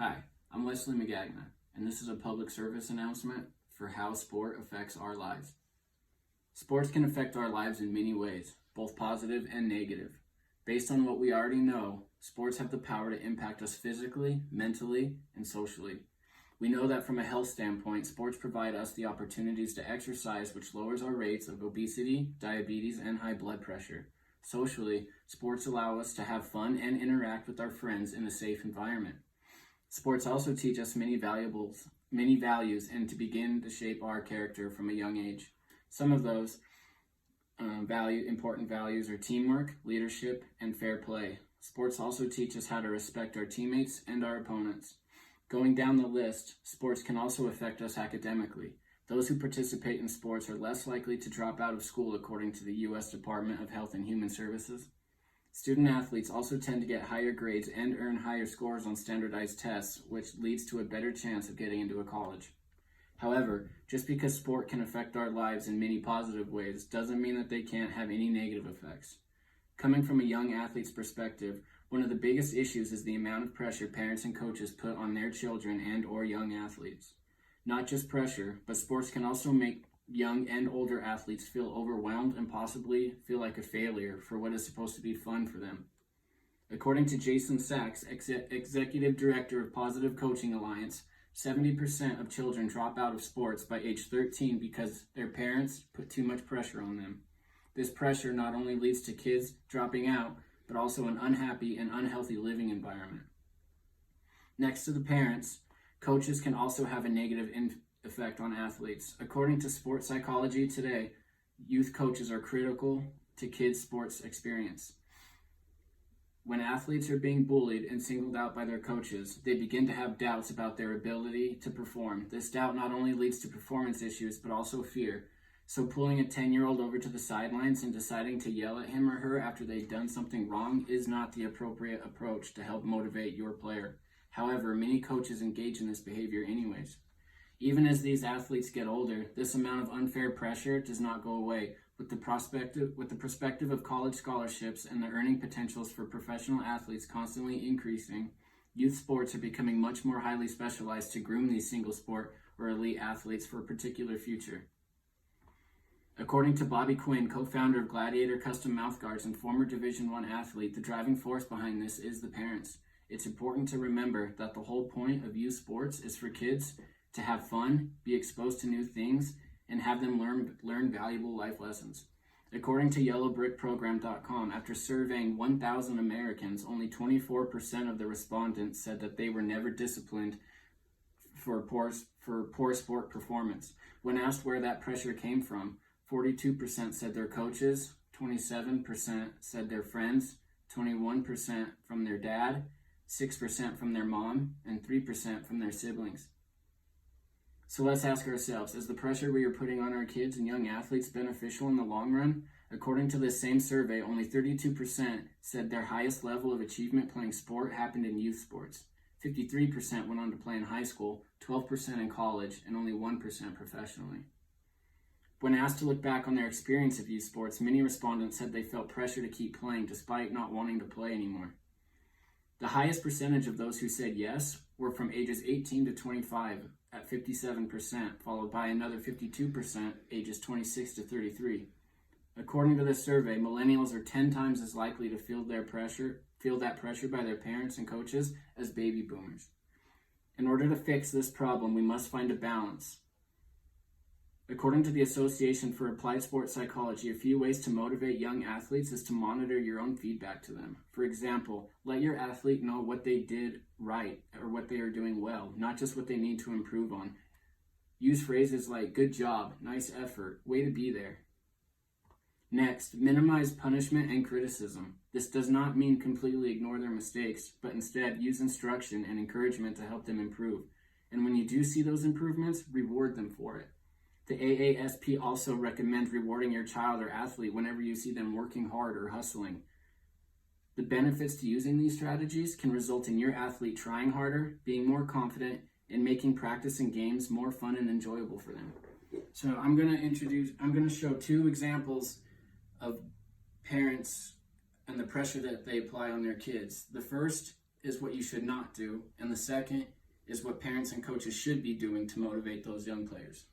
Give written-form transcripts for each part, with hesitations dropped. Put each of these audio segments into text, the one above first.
Hi, I'm Wesley Magagna, and this is a public service announcement for how sport affects our lives. Sports can affect our lives in many ways, both positive and negative. Based on what we already know, sports have the power to impact us physically, mentally, and socially. We know that from a health standpoint, sports provide us the opportunities to exercise, which lowers our rates of obesity, diabetes, and high blood pressure. Socially, sports allow us to have fun and interact with our friends in a safe environment. Sports also teach us many values, and to begin to shape our character from a young age. Some of those important values are teamwork, leadership, and fair play. Sports also teach us how to respect our teammates and our opponents. Going down the list, sports can also affect us academically. Those who participate in sports are less likely to drop out of school, according to the U.S. Department of Health and Human Services. Student athletes also tend to get higher grades and earn higher scores on standardized tests, which leads to a better chance of getting into a college. However, just because sport can affect our lives in many positive ways doesn't mean that they can't have any negative effects. Coming from a young athlete's perspective, one of the biggest issues is the amount of pressure parents and coaches put on their children and or young athletes. Not just pressure, but sports can also make young and older athletes feel overwhelmed and possibly feel like a failure for what is supposed to be fun for them. According to Jason Sachs, Executive Director of Positive Coaching Alliance, 70% of children drop out of sports by age 13 because their parents put too much pressure on them. This pressure not only leads to kids dropping out, but also an unhappy and unhealthy living environment. Next to the parents, coaches can also have a negative effect on athletes. According to Sports Psychology Today, youth coaches are critical to kids' sports experience. When athletes are being bullied and singled out by their coaches, they begin to have doubts about their ability to perform. This doubt not only leads to performance issues, but also fear. So pulling a 10-year-old over to the sidelines and deciding to yell at him or her after they've done something wrong is not the appropriate approach to help motivate your player. However, many coaches engage in this behavior anyways. Even as these athletes get older, this amount of unfair pressure does not go away. With the perspective of college scholarships and the earning potentials for professional athletes constantly increasing, youth sports are becoming much more highly specialized to groom these single sport or elite athletes for a particular future. According to Bobby Quinn, co-founder of Gladiator Custom Mouthguards and former Division I athlete, the driving force behind this is the parents. It's important to remember that the whole point of youth sports is for kids to have fun, be exposed to new things, and have them learn valuable life lessons. According to YellowBrickProgram.com, after surveying 1,000 Americans, only 24% of the respondents said that they were never disciplined for poor sport performance. When asked where that pressure came from, 42% said their coaches, 27% said their friends, 21% from their dad, 6% from their mom, and 3% from their siblings. So let's ask ourselves, is the pressure we are putting on our kids and young athletes beneficial in the long run? According to this same survey, only 32% said their highest level of achievement playing sport happened in youth sports. 53% went on to play in high school, 12% in college, and only 1% professionally. When asked to look back on their experience of youth sports, many respondents said they felt pressure to keep playing despite not wanting to play anymore. The highest percentage of those who said yes were from ages 18 to 25 at 57%, followed by another 52% ages 26 to 33. According to this survey, millennials are 10 times as likely to feel that pressure by their parents and coaches as baby boomers. In order to fix this problem, we must find a balance. According to the Association for Applied Sports Psychology, a few ways to motivate young athletes is to monitor your own feedback to them. For example, let your athlete know what they did right or what they are doing well, not just what they need to improve on. Use phrases like, good job, nice effort, way to be there. Next, minimize punishment and criticism. This does not mean completely ignore their mistakes, but instead use instruction and encouragement to help them improve. And when you do see those improvements, reward them for it. The AASP also recommends rewarding your child or athlete whenever you see them working hard or hustling. The benefits to using these strategies can result in your athlete trying harder, being more confident, and making practice and games more fun and enjoyable for them. So I'm going to show two examples of parents and the pressure that they apply on their kids. The first is what you should not do, and the second is what parents and coaches should be doing to motivate those young players.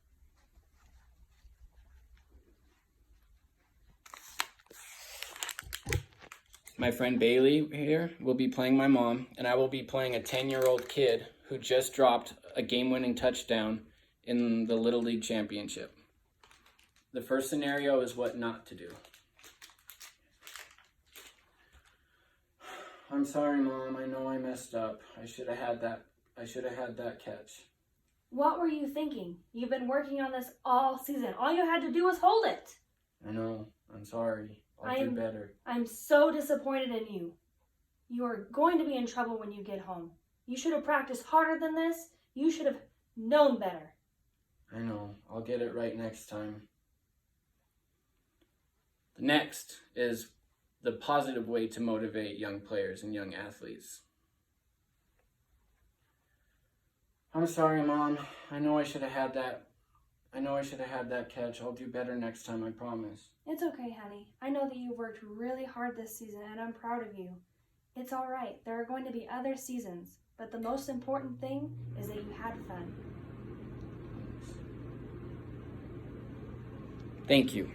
My friend Bailey here will be playing my mom, and I will be playing a 10-year-old kid who just dropped a game-winning touchdown in the Little League Championship. The first scenario is what not to do. I'm sorry, Mom. I know I messed up. I should have had that catch. What were you thinking? You've been working on this all season. All you had to do was hold it. I know. I'm sorry. I'll do better. I'm so disappointed in you. You are going to be in trouble when you get home. You should have practiced harder than this. You should have known better. I know. I'll get it right next time. The next is the positive way to motivate young players and young athletes. I'm sorry, Mom. I know I should have had that catch. I'll do better next time, I promise. It's okay, honey. I know that you worked really hard this season, and I'm proud of you. It's all right. There are going to be other seasons, but the most important thing is that you had fun. Thank you.